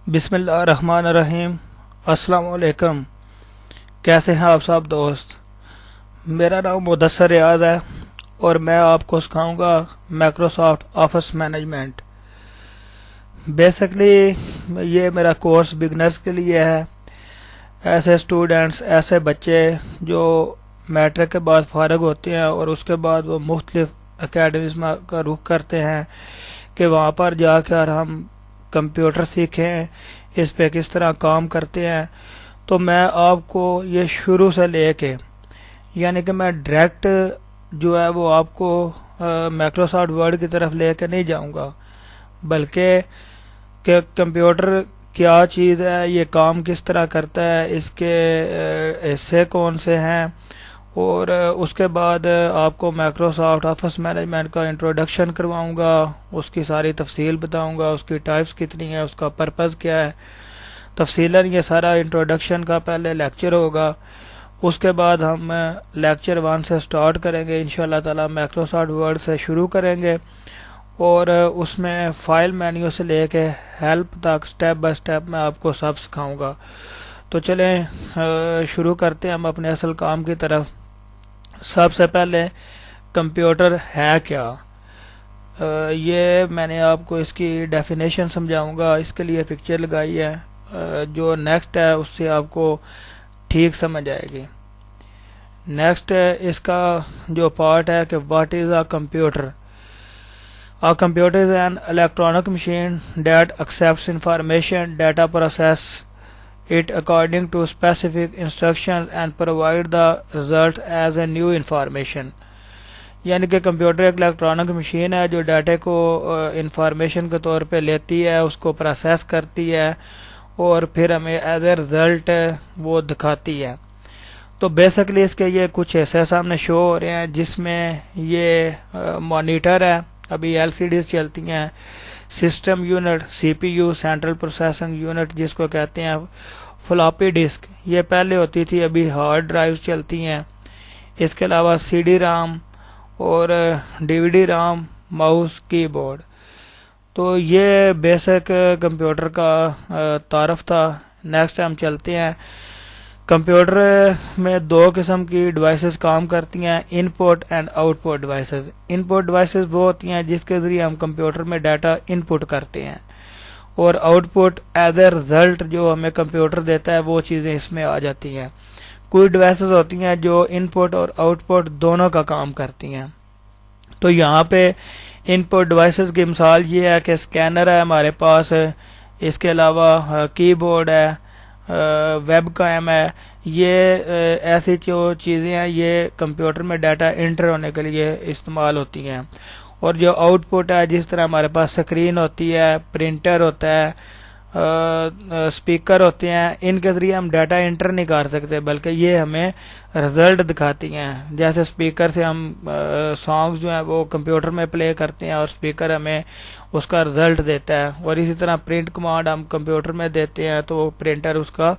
بسم اللہ الرحمن الرحیم۔ السلام علیکم، کیسے ہیں آپ سب دوست؟ میرا نام مدثر ریاض ہے اور میں آپ کو سکھاؤں گا مائکروسافٹ آفس مینجمنٹ۔ بیسکلی یہ میرا کورس بگنرز کے لیے ہے، ایسے اسٹوڈنٹس، ایسے بچے جو میٹرک کے بعد فارغ ہوتے ہیں اور اس کے بعد وہ مختلف اکیڈمیز کا رخ کرتے ہیں کہ وہاں پر جا کر ہم کمپیوٹر سیکھیں، اس پہ کس طرح کام کرتے ہیں۔ تو میں آپ کو یہ شروع سے لے کے یعنی کہ میں ڈائریکٹ جو ہے وہ آپ کو مائکروسافٹ ورڈ کی طرف لے کے نہیں جاؤں گا، بلکہ کہ کمپیوٹر کیا چیز ہے، یہ کام کس طرح کرتا ہے، اس کے حصے کون سے ہیں، اور اس کے بعد آپ کو مائکروسافٹ آفس مینجمنٹ کا انٹروڈکشن کرواؤں گا، اس کی ساری تفصیل بتاؤں گا، اس کی ٹائپس کتنی ہیں، اس کا پرپز کیا ہے، تفصیلاً یہ سارا انٹروڈکشن کا پہلے لیکچر ہوگا۔ اس کے بعد ہم لیکچر 1 سے سٹارٹ کریں گے انشاءاللہ تعالی، مائکروسافٹ ورڈ سے شروع کریں گے اور اس میں فائل مینیو سے لے کے ہیلپ تک سٹیپ بائی سٹیپ میں آپ کو سب سکھاؤں گا۔ تو چلیں شروع کرتے ہیں ہم اپنے اصل کام کی طرف۔ سب سے پہلے کمپیوٹر ہے کیا، یہ میں نے آپ کو اس کی ڈیفینیشن سمجھاؤں گا، اس کے لیے پکچر لگائی ہے، جو نیکسٹ ہے اس سے آپ کو ٹھیک سمجھ آئے گی۔ نیکسٹ اس کا جو پارٹ ہے کہ what is a computer. A computer is an electronic machine that accepts information, data process it according to specific instructions and provide the result as a new information۔ یعنی کہ کمپیوٹر ایک electronic machine ہے جو ڈاٹے کو information کے طور پہ لیتی ہے، اس کو پروسیس کرتی ہے اور پھر ہمیں ایز اے رزلٹ وہ دکھاتی ہے۔ تو بیسکلی اس کے یہ کچھ ایسے سامنے شو ہو رہے ہیں جس میں یہ مانیٹر ہے، ابھی ایل سی ڈیز چلتی ہیں، system unit, C P U, central processing unit جس کو کہتے ہیں، فلاپی ڈسک یہ پہلے ہوتی تھی، ابھی ہارڈ ڈرائیوز چلتی ہیں، اس کے علاوہ سی ڈی رام اور ڈی وی ڈی رام، ماؤس، کی بورڈ۔ تو یہ بیسک کمپیوٹر کا تعارف تھا۔ نیکسٹ ہم چلتے ہیں، کمپیوٹر میں دو قسم کی ڈیوائسز کام کرتی ہیں، input and output devices. Input devices وہ ہوتی ہیں جس کے ذریعے ہم کمپیوٹر میں ڈاٹا ان پٹ کرتے ہیں، اور out put as a result جو ہمیں کمپیوٹر دیتا ہے وہ چیزیں اس میں آ جاتی ہیں۔ کوئی ڈیوائسز ہوتی ہیں جو ان پٹ اور آؤٹ پٹ دونوں کا کام کرتی ہیں۔ تو یہاں پہ ان پٹ ڈیوائسز کی مثال یہ ہے کہ اسکینر ہے ہمارے پاس، اس کے علاوہ کی بورڈ ہے، ویب کیم ہے، یہ ایسی جو چیزیں ہیں یہ کمپیوٹر میں ڈاٹا انٹر ہونے کے لیے استعمال ہوتی ہیں۔ اور جو آؤٹ پٹ ہے، جس طرح ہمارے پاس سکرین ہوتی ہے، پرنٹر ہوتا ہے، اسپیکر ہوتے ہیں، ان کے ذریعے ہم ڈاٹا انٹر نہیں کر سکتے بلکہ یہ ہمیں رزلٹ دکھاتی ہیں۔ جیسے اسپیکر سے ہم سانگز جو ہیں وہ کمپیوٹر میں پلے کرتے ہیں اور اسپیکر ہمیں اس کا رزلٹ دیتا ہے، اور اسی طرح پرنٹ کمانڈ ہم کمپیوٹر میں دیتے ہیں تو پرنٹر اس کا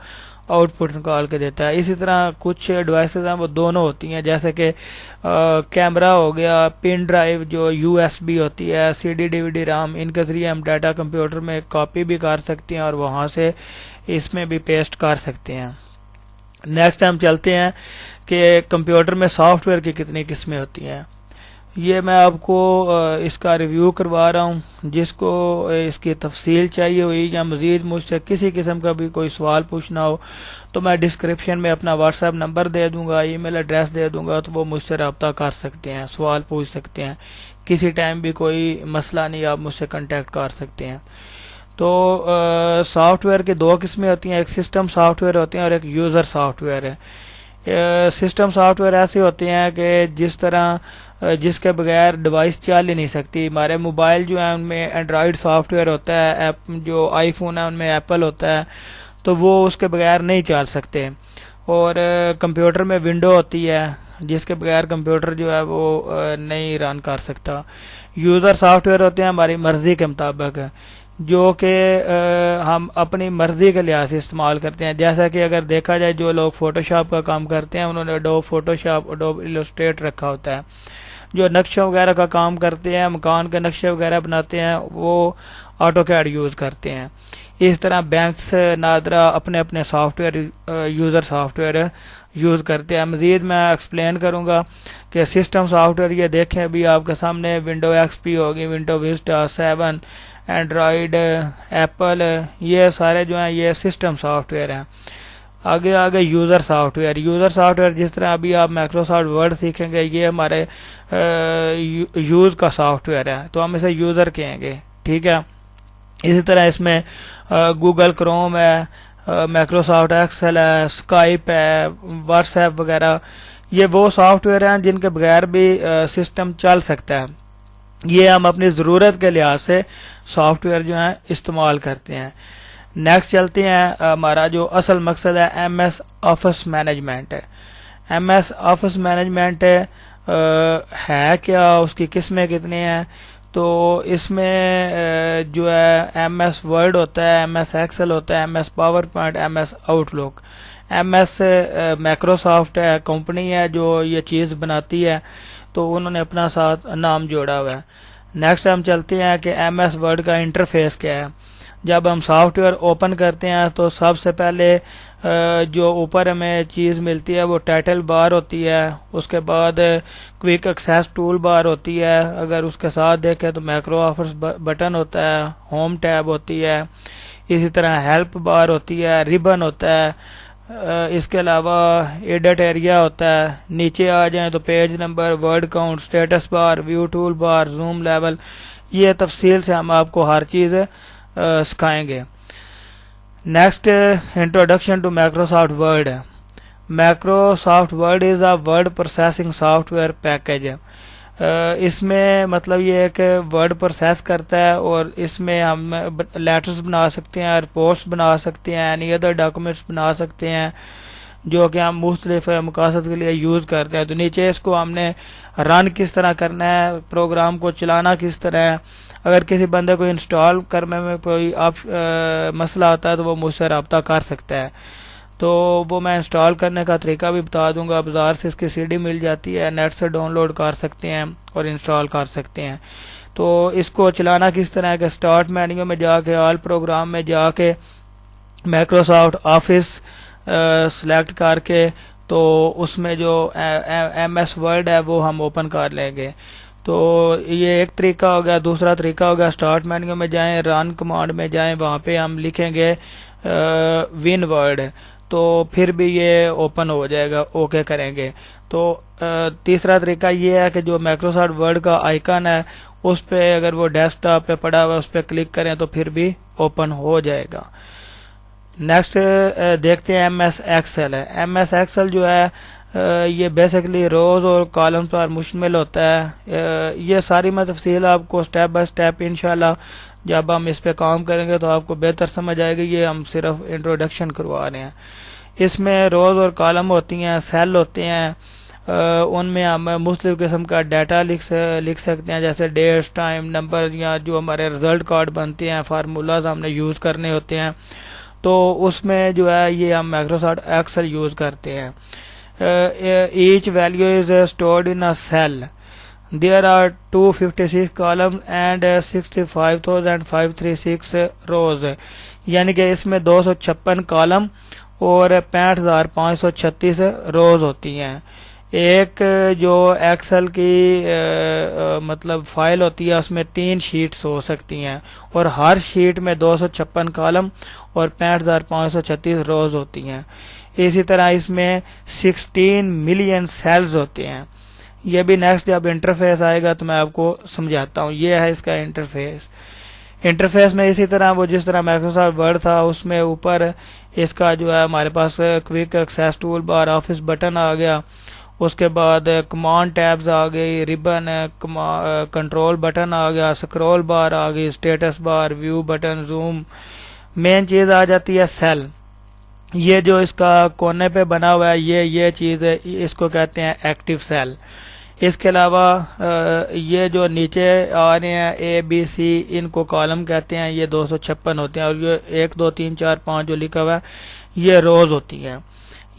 آؤٹ پٹ نکال کے دیتا ہے۔ اسی طرح کچھ ڈیوائسز ہیں وہ دونوں ہوتی ہیں، جیسے کہ کیمرہ ہو گیا، پن ڈرائیو جو یو ایس بی ہوتی ہے، سی ڈی ڈی وی ڈی رام، ان کے ذریعے ہم ڈاٹا کمپیوٹر میں کاپی بھی کر سکتے ہیں اور وہاں سے اس میں بھی پیسٹ کر سکتے ہیں۔ نیکسٹ ہم چلتے ہیں کہ کمپیوٹر میں سافٹ ویئر کی کتنی قسمیں ہوتی ہیں۔ یہ میں آپ کو اس کا ریویو کروا رہا ہوں، جس کو اس کی تفصیل چاہیے ہوئی یا مزید مجھ سے کسی قسم کا بھی کوئی سوال پوچھنا ہو تو میں ڈسکرپشن میں اپنا واٹس ایپ نمبر دے دوں گا، ای میل ایڈریس دے دوں گا، تو وہ مجھ سے رابطہ کر سکتے ہیں، سوال پوچھ سکتے ہیں، کسی ٹائم بھی کوئی مسئلہ نہیں، آپ مجھ سے کنٹیکٹ کر سکتے ہیں۔ تو سافٹ ویئر کی دو قسمیں ہوتی ہیں، ایک سسٹم سافٹ ویئر ہوتے ہیں اور ایک یوزر سافٹ ویئر ہے۔ سسٹم سافٹ ویئر ایسے ہوتے ہیں کہ جس کے بغیر ڈیوائس چل ہی نہیں سکتی۔ ہمارے موبائل جو ہیں ان میں اینڈرائڈ سافٹ ویئر ہوتا ہے، جو آئی فون ہے ان میں ایپل ہوتا ہے، تو وہ اس کے بغیر نہیں چل سکتے۔ اور کمپیوٹر میں ونڈو ہوتی ہے جس کے بغیر کمپیوٹر جو ہے وہ نہیں رن کر سکتا۔ یوزر سافٹ ویئر ہوتے ہیں ہماری مرضی کے مطابق، جو کہ ہم اپنی مرضی کے لحاظ سے استعمال کرتے ہیں۔ جیسا کہ اگر دیکھا جائے جو لوگ فوٹو شاپ کا کام کرتے ہیں انہوں نے اڈوب فوٹو شاپ، اڈوب ایلسٹریٹ رکھا ہوتا ہے۔ جو نقشوں وغیرہ کا کام کرتے ہیں، مکان کے نقشے وغیرہ بناتے ہیں، وہ آٹو کیڈ یوز کرتے ہیں. اس طرح بینکس نادرا اپنے اپنے soft where user soft where use کرتے ہیں. مزید میں ایکسپلین کروں گا کہ سسٹم سافٹ ویئر یہ دیکھیں ابھی آپ کے سامنے ونڈو ایکس پی ہوگی, ونڈو وسٹا 7, اینڈرائڈ, ایپل, یہ سارے جو ہیں یہ سسٹم سافٹ ویئر ہیں. آگے user soft where. User soft where جس طرح ابھی آپ مائکروسافٹ ورڈ سیکھیں گے یہ ہمارے یوز کا سافٹ ویئر ہے, تو ہم اسے یوزر کہیں گے, ٹھیک ہے. اسی طرح اس میں گوگل کروم ہے, مائکروسافٹ ایکسل ہے, اسکائپ ہے, واٹس ایپ وغیرہ, یہ وہ سافٹ ویئر ہیں جن کے بغیر بھی سسٹم چل سکتا ہے. یہ ہم اپنی ضرورت کے لحاظ سے سافٹ ویئر جو ہیں استعمال کرتے ہیں. نیکسٹ چلتے ہیں. ہمارا جو اصل مقصد ہے ایم ایس آفس مینجمنٹ ہے. ایم ایس آفس مینجمنٹ ہے کیا, اس کی قسمیں کتنی ہیں؟ تو اس میں جو ہے ایم ایس ورڈ ہوتا ہے, ایم ایس ایکسل ہوتا ہے, M S PowerPoint, M S Outlook. M S Microsoft ہے, کمپنی ہے جو یہ چیز بناتی ہے, تو انہوں نے اپنا ساتھ نام جوڑا ہوا ہے. نیکسٹ ہم چلتے ہیں کہ ایم ایس ورڈ کا انٹرفیس کیا ہے. جب ہم سافٹ ویئر اوپن کرتے ہیں تو سب سے پہلے جو اوپر ہمیں چیز ملتی ہے وہ ٹائٹل بار ہوتی ہے, اس کے بعد کوئک ایکسیس ٹول بار ہوتی ہے, اگر اس کے ساتھ دیکھیں تو مائکرو آفرز بٹن ہوتا ہے, ہوم ٹیب ہوتی ہے, اسی طرح ہیلپ بار ہوتی ہے, ریبن ہوتا ہے, اس کے علاوہ ایڈٹ ایریا ہوتا ہے. نیچے آ جائیں تو page number, word count, status bar, view tool bar, zoom level, یہ تفصیل سے ہم آپ کو ہر چیز سکھائیں گے. Next introduction to Microsoft Word. Microsoft Word is a word processing software package. اس میں مطلب یہ ہے کہ ورڈ پروسیس کرتا ہے اور اس میں ہم لیٹرز بنا سکتے ہیں, رپورٹس بنا سکتے ہیں, اینی ادر ڈاکومنٹس بنا سکتے ہیں جو کہ ہم مختلف مقاصد کے لیے یوز کرتے ہیں. تو نیچے اس کو ہم نے رن کس طرح کرنا ہے, پروگرام کو چلانا کس طرح ہے. اگر کسی بندے کو انسٹال کرنے میں کوئی مسئلہ آتا ہے تو وہ مجھ سے رابطہ کر سکتا ہے, تو وہ میں انسٹال کرنے کا طریقہ بھی بتا دوں گا. بازار سے اس کی سی ڈی مل جاتی ہے, نیٹ سے ڈاؤن لوڈ کر سکتے ہیں اور انسٹال کر سکتے ہیں. تو اس کو چلانا کس طرح ہے کہ اسٹارٹ مینیو میں جا کے, آل پروگرام میں جا کے, مائکروسافٹ آفس سلیکٹ کر کے, تو اس میں جو ایم ایس ورڈ ہے وہ ہم اوپن کر لیں گے. تو یہ ایک طریقہ ہو گیا. دوسرا طریقہ ہو گیا اسٹارٹ مینیو میں جائیں, رن کمانڈ میں جائیں, وہاں پہ ہم لکھیں گے ون ورڈ, تو پھر بھی یہ اوپن ہو جائے گا, اوکے کریں گے. تو تیسرا طریقہ یہ ہے کہ جو مائکروسافٹ ورڈ کا آئیکن ہے اس پہ اگر وہ ڈیسک ٹاپ پہ پڑا ہوا ہے اس پہ کلک کریں تو پھر بھی اوپن ہو جائے گا. نیکسٹ دیکھتے ہیں ایم ایس ایکسل ہے. ایم ایس ایکسل جو ہے یہ بیسکلی روز اور کالمز پر مشتمل ہوتا ہے. یہ ساری میں تفصیل آپ کو سٹیپ بائی سٹیپ انشاءاللہ جب ہم اس پہ کام کریں گے تو آپ کو بہتر سمجھ آئے گی. یہ ہم صرف انٹروڈکشن کروا رہے ہیں. اس میں روز اور کالم ہوتی ہیں, سیل ہوتے ہیں, ان میں ہم مختلف قسم کا ڈیٹا لکھ سکتے ہیں, جیسے ڈیٹس, ٹائم, نمبر, یا جو ہمارے رزلٹ کارڈ بنتے ہیں, فارمولاز ہم نے یوز کرنے ہوتے ہیں. تو اس میں جو ہے یہ ہم مائکروسافٹ ایکسل یوز کرتے ہیں. Each value is stored in a cell. There are 256 columns and 65,536 rows. یعنی کہ اس میں 256 کالم اور 65,536 روز ہوتی ہیں. ایک جو ایکسل کی مطلب فائل ہوتی ہے اس میں 3 شیٹس ہو سکتی ہیں اور ہر شیٹ میں 256 کالم اور 65,536 روز ہوتی ہیں. اسی طرح اس میں 16 ملین سیلز ہوتے ہیں. یہ بھی نیکسٹ جب انٹرفیس آئے گا تو میں آپ کو سمجھاتا ہوں. یہ ہے اس کا انٹرفیس میں اسی طرح وہ جس طرح مائکروسافٹ ورڈ تھا اس میں اوپر اس کا جو ہے ہمارے پاس کوئک ایکسیس ٹول بار, آفس بٹن آ گیا, اس کے بعد کمانڈ ٹیبز آ گئی, ریبن, کنٹرول بٹن آ گیا, سکرول بار آ گئی, status bar, view button, zoom. مین چیز آ جاتی ہے سیل. یہ جو اس کا کونے پہ بنا ہوا ہے یہ چیز ہے, اس کو کہتے ہیں ایکٹیو سیل. اس کے علاوہ یہ جو نیچے آ رہے ہیں اے بی سی, ان کو کالم کہتے ہیں, یہ 256 ہوتے ہیں, اور یہ 1 2 3 4 5 جو لکھا ہوا ہے یہ روز ہوتی ہیں,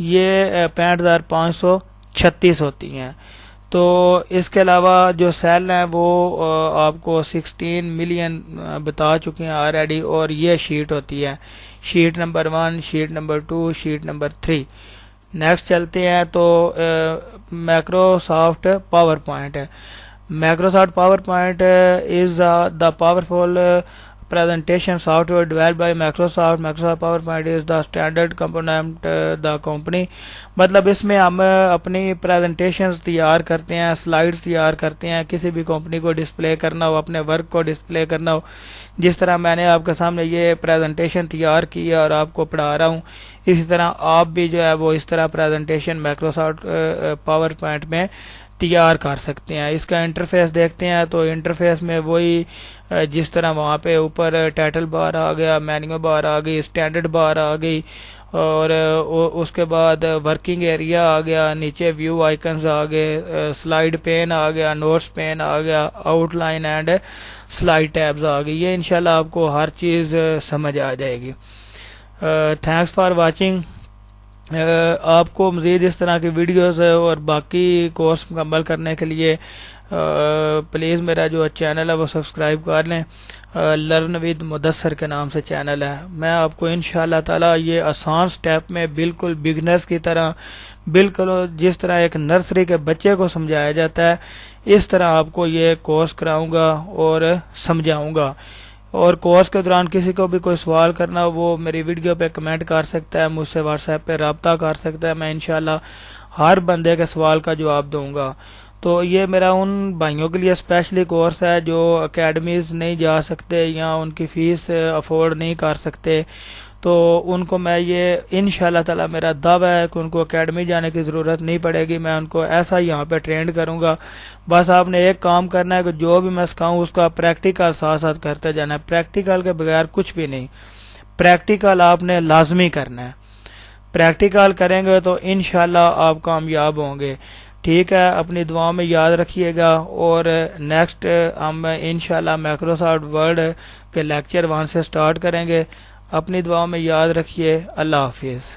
یہ 65,536 ہوتی ہیں. تو اس کے علاوہ جو سیل ہیں وہ آپ کو 16 ملین بتا چکے ہیں آلریڈی، اور یہ شیٹ ہوتی ہے، sheet number 1، sheet number 2، sheet number 3۔ Next چلتے ہیں تو مائکروسافٹ پاور پوائنٹ ہے۔ Microsoft power point is the powerful presentation software developed by Microsoft. Microsoft PowerPoint is the standard component the company۔ مطلب اس میں ہم اپنی پریزنٹیشنز تیار کرتے ہیں، سلائیڈز تیار کرتے ہیں، کسی بھی کمپنی کو ڈسپلے کرنا ہو، اپنے ورک کو ڈسپلے کرنا ہو۔ جس طرح میں نے آپ کے سامنے یہ پریزنٹیشن تیار کی ہے اور آپ کو پڑھا رہا ہوں، اسی طرح آپ بھی جو ہے وہ اس طرح پریزنٹیشن مائکروسافٹ پاور پوائنٹ میں تیار کر سکتے ہیں۔ اس کا انٹرفیس دیکھتے ہیں تو انٹرفیس میں وہی جس طرح وہاں پہ اوپر ٹائٹل بار آ گیا، مینیو بار آ گئی، اسٹینڈرڈ بار آ گئی، اور اس کے بعد ورکنگ ایریا آ گیا، نیچے ویو آئیکنز آ گئے، سلائیڈ پین آ گیا، نوٹس پین آ گیا، outline and slide tabs آ گئی۔ یہ انشاءاللہ آپ کو ہر چیز سمجھ آ جائے گی۔ Thanks for watching. آپ کو مزید اس طرح کی ویڈیوز اور باقی کورس مکمل کرنے کے لیے پلیز میرا جو چینل ہے وہ سبسکرائب کر لیں۔ لرن ود مدثر کے نام سے چینل ہے۔ میں آپ کو انشاءاللہ تعالی یہ آسان سٹیپ میں بالکل بگنرز کی طرح، بالکل جس طرح ایک نرسری کے بچے کو سمجھایا جاتا ہے اس طرح آپ کو یہ کورس کراؤں گا اور سمجھاؤں گا۔ اور کورس کے دوران کسی کو بھی کوئی سوال کرنا ہو وہ میری ویڈیو پہ کمنٹ کر سکتا ہے، مجھ سے واٹس ایپ پہ رابطہ کر سکتا ہے، میں انشاءاللہ ہر بندے کے سوال کا جواب دوں گا۔ تو یہ میرا ان بھائیوں کے لیے اسپیشلی کورس ہے جو اکیڈمیز نہیں جا سکتے یا ان کی فیس افورڈ نہیں کر سکتے، تو ان کو میں یہ انشاءاللہ تعالی میرا دعویٰ ہے کہ ان کو اکیڈمی جانے کی ضرورت نہیں پڑے گی، میں ان کو ایسا یہاں پہ ٹرینڈ کروں گا۔ بس آپ نے ایک کام کرنا ہے کہ جو بھی میں سکھاؤں اس کا پریکٹیکل ساتھ ساتھ کرتے جانا ہے، پریکٹیکل کے بغیر کچھ بھی نہیں، پریکٹیکل آپ نے لازمی کرنا ہے۔ پریکٹیکل کریں گے تو انشاءاللہ آپ کامیاب ہوں گے۔ ٹھیک ہے، اپنی دعاؤں میں یاد رکھیے گا، اور نیکسٹ ہم انشاءاللہ مائکروسافٹ ورڈ کے لیکچر 1 سے سٹارٹ کریں گے۔ اپنی دعاؤں میں یاد رکھیے۔ اللہ حافظ۔